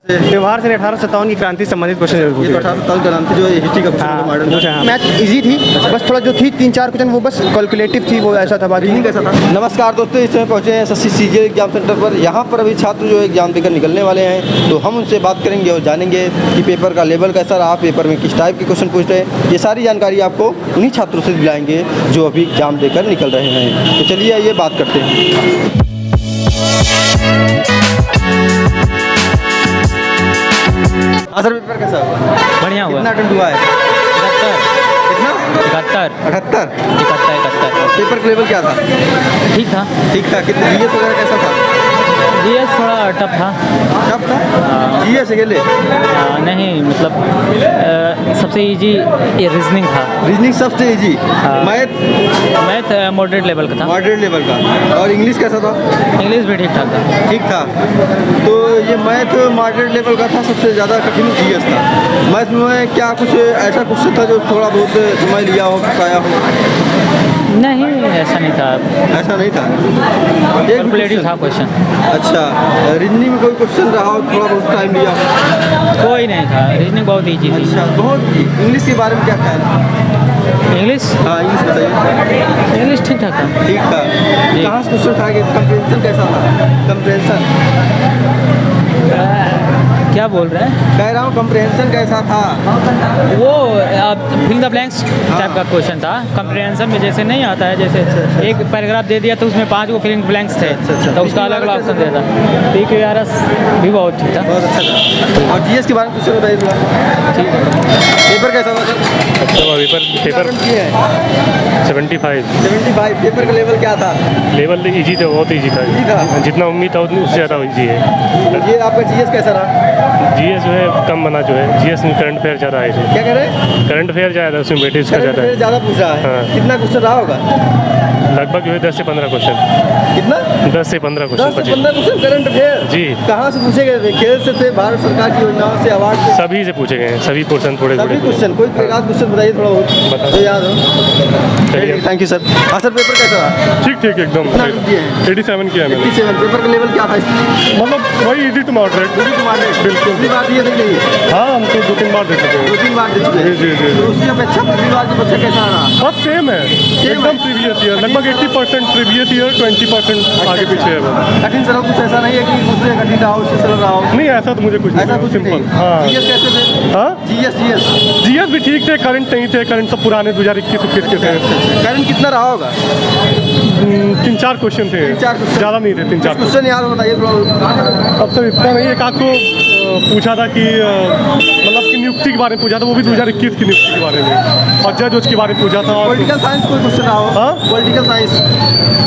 व्यवहार से 1857 की क्रांति संबंधित क्वेश्चन ये तो 1857 क्रांति जो हिस्ट्री का क्वेश्चन मॉडर्न मैथ इजी थी, बस थोड़ा जो थी 3-4 क्वेश्चन वो बस कैलकुलेटिव थी, वो ऐसा था, बाकी रीजनिंग कैसा था। नमस्कार दोस्तों, इस समय पहुंचे हैं एसएससी सीजीएल एग्जाम सेंटर पर। यहाँ पर अभी छात्र जो एग्जाम देकर निकलने वाले हैं, तो हम उनसे बात करेंगे और जानेंगे कि पेपर का लेवल कैसा रहा, पेपर में किस टाइप के क्वेश्चन पूछ रहे हैं। ये सारी जानकारी आपको उन्हीं छात्रों से दिलाएंगे जो अभी एग्जाम देकर निकल रहे हैं। तो चलिए आइए बात करते हैं। हाँ सर, पेपर कैसा हुआ? बढ़िया हुआ। कितना अटेम्प्ट हुआ है? 71 कितना? 71 पेपर का लेवल क्या था? ठीक था। ठीक था। कितना जीएस वगैरह कैसा था? जीएस थोड़ा टफ था। टफ था? जीएस के लिए नहीं, मतलब सबसे इजी रीजनिंग था। रीजनिंग सबसे इजी। मैथ मॉडरेट लेवल का था। मॉडरेट लेवल का। और इंग्लिश कैसा था? इंग्लिश भी ठीक ठाक था। ठीक था। तो ये मैथ मॉडरेट लेवल का था, सबसे ज़्यादा कठिन जीएस था। मैथ में क्या कुछ ऐसा क्वेश्चन था जो थोड़ा बहुत समझ लिया हो, पाया हो? नहीं, ऐसा नहीं था। ऐसा नहीं था। कैलकुलेटिव था क्वेश्चन। अच्छा, रीजनिंग में कोई क्वेश्चन रहा हो, थोड़ा बहुत टाइम लिया हो? कोई नहीं था। रीजनिंग बहुत इजी थी। अच्छा, बहुत। इंग्लिश के बारे में क्या ख्याल है? इंग्लिश हाँ, इंग्लिश बताइए। इंग्लिश ठीक ठाक था। ठीक था। कहाँ से क्वेश्चन था कि कंप्रेंशन कैसा था? कंप्रेंशन क्या बोल रहे हैं? कह रहा हूँ, कंप्रेंशन कैसा था? वो फिल द ब्लैंक्स टाइप का क्वेश्चन था। कंप्रिहेंशन में जैसे नहीं आता है, जैसे एक पैराग्राफ दे दिया तो उसमें 5 को फिलिंग ब्लैंक्स थे, तो उसका अलग अलग ऑप्शन देता। PQRS भी बहुत ठीक था। बहुत अच्छा था। और जीएस के बारे में क्वेश्चन बताइए थोड़ा। ठीक है। पेपर कैसा हुआ सर? पेपर 75 75। पेपर का लेवल क्या था? लेवल इजी था, बहुत इजी Easy था। था। जितना उम्मीद था उससे ज़्यादा इजी है। ये आपका जीएस कैसा रहा? जीएस जो है कम बना, जो है जीएस में करंट अफेयर ज़्यादा आए थे। क्या कह रहे हैं? करंट अफेयर ज़्यादा, उसमें वेटेज का करंट ज़्यादा अफेयर है। ज़्यादा पूछा है। हाँ। कितना क्वेश्चन रहा होगा? लगभग जो है 10 से 15 क्वेश्चन। कितना? 10 से 15 10 क्वेश्चन से 15 क्वेश्चन करंट अफेयर। जी। कहाँ से पूछे गए थे? खेल से थे, भारत सरकार की योजनाओं से, अवार्ड से? सभी से पूछे गए हैं, सभी पोर्सन थोड़े सभी थोड़े। क्वेश्चन। कोई एक आध क्वेश्चन बताइए थोड़ा बहुत बता। जो याद हो। चलिए। Thank you sir. हाँ सर, पेपर कैसा रहा? ठीक ठीक एकदम। कितना किए हैं? 87 किया मैंने। 87। पेपर का लेवल क्या था? मतलब वही इजी टू मॉडरेट। बिल्कुल। पिछली बार दिए थे नहीं? हाँ, हम तो 2-3 बार दे चुके हैं। 2-3 बार दे चुके हैं। जी, जी, जी। तो उसकी अपेक्षा पिछली बार के बच्चे कैसा रहा? बस सेम है, एकदम प्रीवियस ईयर। लगभग 80% प्रीवियस ईयर, 20% आगे पीछे है बस। कठिन सर कुछ ऐसा नहीं है कि उससे कठिन रहा हो, उससे सरल रहा हो? नहीं, ऐसा तो मुझे कुछ नहीं ऐसा कुछ सिंपल। नहीं। हाँ। जीएस कैसे थे? हाँ, जीएस जीएस भी ठीक थे, करंट नहीं थे। करंट सब पुराने 2021-21 के थे। करंट कितना रहा होगा? 3-4 क्वेश्चन थे, 3-4 क्वेश्चन। ज़्यादा नहीं थे। 3-4 क्वेश्चन याद हो, बताइए थोड़ा। अब तो इतना नहीं। एक आपको पूछा था कि मतलब कि नियुक्ति के बारे में पूछा था, वो भी 2021 की नियुक्ति के बारे में। और जज उसके बारे में पूछा था। और पॉलिटिकल साइंस कोई क्वेश्चन रहा हो? हाँ? पॉलिटिकल साइंस,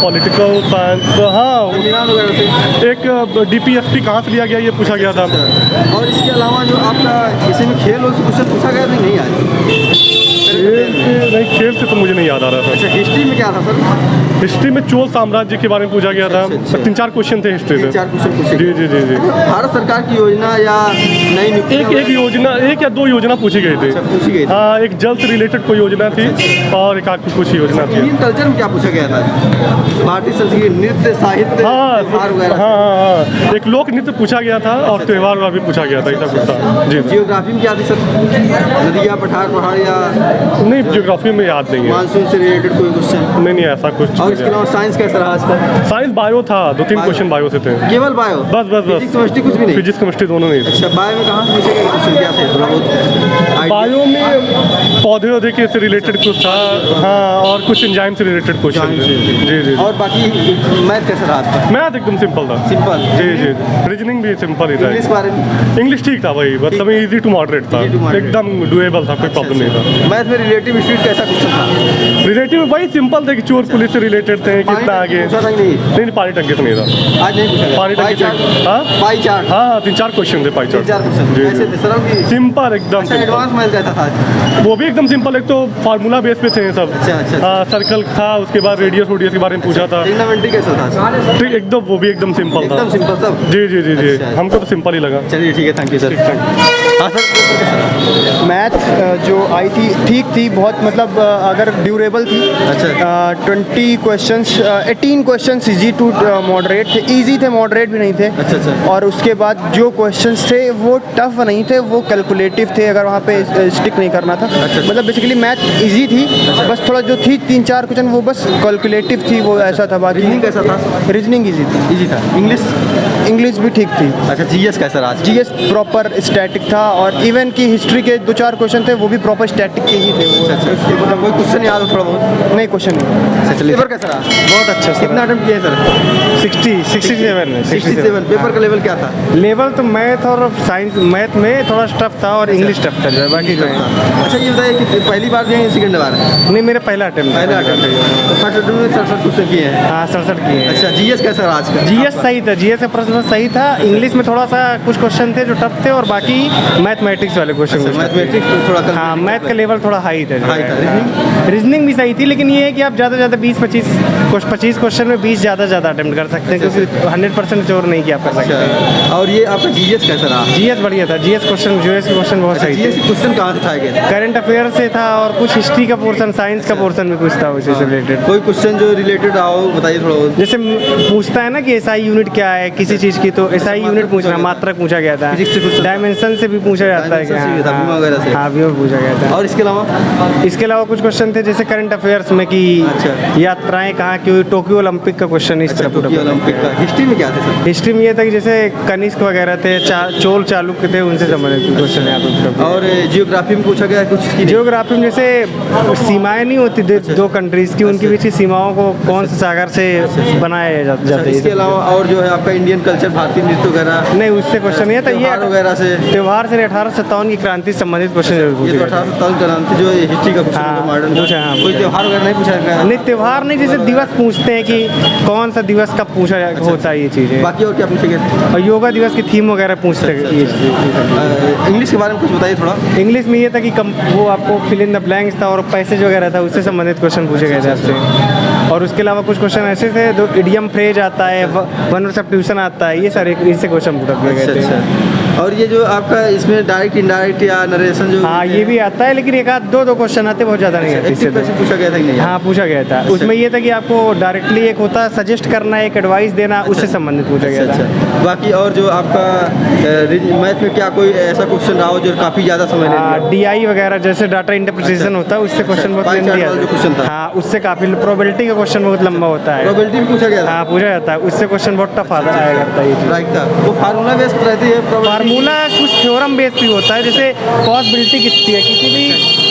पॉलिटिकल साइंस, हाँ। संविधान वगैरह से। एक DPSP कहाँ से लिया गया, ये पूछा गया था। और इसके अलावा जो आपका किसी में खेल हो, क्वेश्चन पूछा गया था नहीं आज? नहीं, खेल से तो मुझे नहीं याद आ रहा था। अच्छा, हिस्ट्री में क्या था सर? हिस्ट्री में चोल साम्राज्य के बारे में पूछा गया था। अच्छा। 3-4 क्वेश्चन थे हिस्ट्री से। 3-4 क्वेश्चन पूछे। जी जी जी जी। भारत सरकार की योजना या नई नियुक्ति? एक योजना, 1 या 2 योजना पूछी गई थी। अच्छा, पूछी गई थी। हाँ, एक जल से रिलेटेड कोई योजना थी और एक आगे कुछ योजना थी। इंडियन कल्चर में क्या पूछा गया था? भारतीय संस्कृति, नृत्य, साहित्य, हाँ त्योहार हाँ वगैरह? हाँ, एक लोक नृत्य पूछा गया था और त्यौहार भी पूछा गया था। ऐसा कुछ था। जी। जियोग्राफी में क्या थी सर? नदियाँ, पठार, पहाड़ या नहीं, जियोग्राफी में याद नहीं है। मानसून से रिलेटेड कोई क्वेश्चन? नहीं, ऐसा कुछ। और इसके अलावा साइंस कैसा रहा आज का? साइंस बायो था, 2-3 क्वेश्चन बायो से थे। केवल बायो? बस फिजिक्स केमिस्ट्री कुछ भी नहीं? फिजिक्स केमिस्ट्री दोनों नहीं थे। अच्छा, बायो में कहाँ से पूछे गए क्वेश्चन, क्या थे थोड़ा बहुत idea? बायो में पौधे वौधे के से रिलेटेड कुछ था। हाँ, और कुछ एंजाइम से रिलेटेड क्वेश्चन थे। जी जी। और बाकी मैथ कैसा रहा आपका? मैथ एकदम सिंपल था। सिंपल? जी जी। रीजनिंग भी सिंपल ही था। इंग्लिश बारे में? इंग्लिश ठीक था भाई, मतलब इजी टू मॉडरेट था। Easy to moderate। एकदम डुएबल था, कोई प्रॉब्लम नहीं था। मैथ में रिलेटिव स्पीड कैसा क्वेश्चन था? रिलेटिव वही सिंपल थे कि चोर पुलिस से रिलेटेड थे, कितना आगे। पूछा था कि नहीं? नहीं, पानी टंकी तो नहीं था। आज नहीं पूछा गया? पानी पाई टंकी चार्ट? हाँ पाई चार्ट? हाँ, 3-4 क्वेश्चन थे पाई चार्ट। 3-4 क्वेश्चन जी, कैसे जी। थे? सरल की? सिंपल, एकदम अच्छा, सिंपल। एडवांस मैथ कैसा था? वो भी एकदम सिंपल, एक तो फार्मूला बेस पे थे ये सब। अच्छा। सर्कल था, उसके बाद रेडियस के बारे में पूछा था। ट्रिग्नोमेट्री कैसा था? तो एकदम वो भी एकदम सिंपल था। एकदम सिंपल सब। जी जी जी जी, अच्छा। हमको तो सिंपल ही लगा। चलिए ठीक है, थैंक यू सर। हाँ सर, पेपर कैसा रहा? मैथ जो आई थी ठीक थी बहुत, मतलब अगर ड्यूरेबल थी। अच्छा। 20 questions, 18 questions easy to moderate थे, इजी थे, मॉडरेट भी नहीं थे। अच्छा। और उसके बाद जो क्वेश्चंस थे वो टफ नहीं थे, वो कैलकुलेटिव थे, अगर वहाँ पे स्टिक नहीं करना था। अच्छा। मतलब बेसिकली मैथ इजी थी, बस थोड़ा जो थी 3-4 क्वेश्चन वो बस कैलकुलेटिव थी, वो ऐसा था। बाकी रीजनिंग कैसा था? रीजनिंग इजी थी। इजी था। इंग्लिश भी ठीक थी। अच्छा, जीएस कैसा रहा? जीएस प्रॉपर स्टैटिक था, और इवन की हिस्ट्री के 2-4 क्वेश्चन थे वो भी प्रॉपर स्टैटिक के ही थे। वो मतलब कोई क्वेश्चन याद हो थोड़ा बहुत? नहीं, क्वेश्चन नहीं। चलिए, पेपर कैसा रहा? बहुत अच्छा सर। कितना अटेम्प्ट किए सर? 67 पेपर का लेवल क्या था? लेवल तो मैथ और साइंस, मैथ में थोड़ा टफ था और इंग्लिश टफ था जो है, बाकी जो है। अच्छा, ये बताइए कि पहली बार दिए सेकंड बार? नहीं, मेरा पहला अटेम्प्ट। पहला अटेम्प्ट। तो फर्स्ट अटेम्प्ट में 67 क्वेश्चन किए हैं। हाँ, 67 किए हैं। अच्छा, जीएस कैसा रहा आज का? जीएस सही था, जीएस का प्रश्न सही था। इंग्लिश में थोड़ा सा कुछ क्वेश्चन थे जो टफ थे, और बाकी मैथमेटिक्स वाले क्वेश्चन। मैथमेटिक्स तो थोड़ा हाँ, मैथ का लेवल थोड़ा हाई था। हाई था। रीजनिंग भी सही थी, लेकिन ये है कि आप ज़्यादा से ज़्यादा 20-25 क्वेश्चन में 20 ज़्यादा अटेम्प्ट कर सकते हैं, क्योंकि 100% श्योर नहीं कि आप कर सकते हैं। अच्छा, और ये आपका जीएस कैसा रहा? जीएस बढ़िया था, जीएस क्वेश्चन बहुत सही जीएस थे। क्वेश्चन कहाँ से उठाए गए थे? करंट अफेयर से था, और कुछ हिस्ट्री का पोर्शन, साइंस का पोर्शन भी कुछ था उसी से रिलेटेड। कोई क्वेश्चन जो रिलेटेड रहा हो बताइए थोड़ा बहुत। जैसे पूछता है ना कि एसआई यूनिट क्या है किसी चीज़ की, तो एसआई यूनिट पूछना, मात्रक पूछा गया था। Physics से पूछा था। डायमेंशन से भी पूछा जाता है कि Dimension से भी था, बीमा वगैरह से। हाँ, बीमा पूछा गया था। और इसके अलावा? इसके अलावा कुछ क्वेश्चन थे जैसे करंट अफेयर्स में कि अच्छा। यात्राएं कहाँ की हुई, टोक्यो ओलंपिक का क्वेश्चन इस तरह पूरा। टोक्यो ओलंपिक का हिस्ट्री में क्या थे सर? हिस्ट्री में ये था कि जैसे कनिष्क वगैरह थे, चोल चालुक्य थे, उनसे संबंधित क्वेश्चन याद होता। और जियोग्राफी में पूछा गया कुछ की? जियोग्राफी में जैसे सीमाएं नहीं होती दो कंट्रीज की, उनके बीच की सीमाओं को कौन से सागर से बनाया जाता है। इसके अलावा और जो है आपका इंडियन कल्चर, भारतीय नृत्य वगैरह? नहीं, उससे क्वेश्चन ये था, ये त्योहार वगैरह से? त्योहार से 1857 की क्रांति से संबंधित क्वेश्चन जरूर ये पूछे तो गए थे। 1857 का नाम था, जो हिस्ट्री का क्वेश्चन हाँ, मॉडर्न पूछा, हाँ, कोई त्योहार वगैरह नहीं पूछा गया? नहीं, त्योहार नहीं, जैसे दिवस पूछते हैं कि कौन सा दिवस कब पूछा होता है, ये चीज़ें। बाकी और क्या पूछे गए? और योगा दिवस की थीम वगैरह पूछते हैं ये चीज़ें। इंग्लिश के बारे में कुछ बताइए थोड़ा। इंग्लिश में ये था कि वो आपको फिल इन द ब्लैंक्स था, और पैसेज वगैरह था, उससे संबंधित क्वेश्चन पूछे गए थे आपसे। और उसके अलावा कुछ क्वेश्चन ऐसे थे जो इडियम फ्रेज आता है, वन सब्स्टिट्यूशन आता है, ये सारे इससे क्वेश्चन पूछा गए थे। और ये जो आपका इसमें डायरेक्ट इंडायरेक्ट या नरेशन जो? हाँ, ये भी आता है, लेकिन एक आध दो क्वेश्चन आते, बहुत ज़्यादा नहीं आते इससे। पैसे पूछा गया था कि नहीं? हाँ, पूछा गया था। उसमें ये था कि आपको डायरेक्टली एक होता है सजेस्ट करना, एक एडवाइस देना, उससे संबंधित पूछा गया था। बाकी और जो आपका मैथ में क्या कोई ऐसा क्वेश्चन रहा हो जो काफ़ी ज़्यादा समय ले लिया? डीआई वगैरह जैसे डाटा इंटरप्रिटेशन होता है, उससे क्वेश्चन बहुत पाई चार्ट वाला जो क्वेश्चन था। हाँ, उससे काफ़ी प्रोबेबिलिटी का क्वेश्चन बहुत लंबा होता है। प्रोबेबिलिटी भी पूछा गया था? हाँ, पूछा जाता है, उससे क्वेश्चन बहुत टफ आया करता है। ये राइट था, वो फार्मूला बेस्ड रहती है? फार्मूला कुछ थ्योरम बेस्ड भी होता है, जैसे पॉसिबिलिटी कितनी है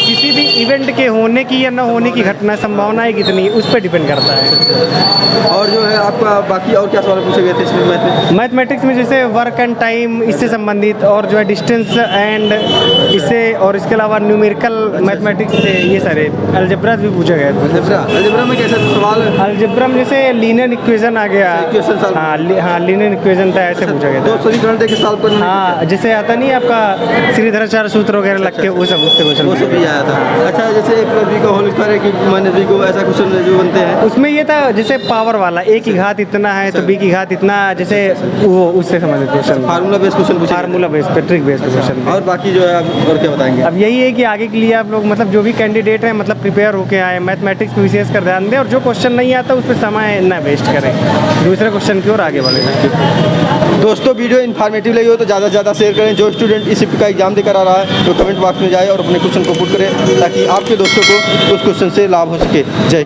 किसी भी इवेंट के होने की या न होने की घटना, संभावनाएं कितनी है, उस पर डिपेंड करता है। और जो है आपका बाकी और क्या सवाल पूछे गए थे इसमें मैथ में? मैथमेटिक्स में जैसे वर्क एंड टाइम, इससे संबंधित, और जो है डिस्टेंस एंड इससे, और इसके अलावा न्यूमेरिकल मैथमेटिक्स से ये सारे अलजेब्रा भी पूछा गया था। अलजेब्रा में कैसा सवाल? अलजेब्रा में जैसे लीनियर इक्वेशन आ गया। Equation solve? हाँ, लीनियर इक्वेशन था, ऐसे पूछा गया था। दो समीकरण देके सॉल्व करना? हाँ, जैसे आता नहीं आपका श्रीधराचार्य सूत्र वगैरह लग के, वो सब उससे वो सब भी आया था। अच्छा, जैसे A+B का होल स्क्वायर है कि -B को ऐसा क्वेश्चन जो बनते हैं उसमें ये था, जैसे पावर वाला A की घात इतना है तो B की घात इतना, जैसे वो उससे संबंधित क्वेश्चन, फार्मूला बेस्ड क्वेश्चन पूछे? फार्मूला बेस्ड पे, ट्रिक बेस्ड क्वेश्चन। और बाकी जो है आप और क्या बताएंगे? अब यही है कि आगे के लिए आप लोग, मतलब जो भी कैंडिडेट हैं, मतलब प्रिपेयर होके आए, मैथमेटिक्स पे विशेष कर ध्यान दें, और जो क्वेश्चन नहीं आता उस पर समय ना वेस्ट करें, दूसरे क्वेश्चन की ओर आगे बढ़ें। दोस्तों, वीडियो इन्फॉर्मेटिव लगी हो तो ज़्यादा से ज़्यादा शेयर करें। जो स्टूडेंट इस शिफ्ट का एग्जाम देकर आ रहा है तो कमेंट बॉक्स में जाए और अपने क्वेश्चन को पुट करें, ताकि आपके दोस्तों को उस क्वेश्चन से लाभ हो सके। जय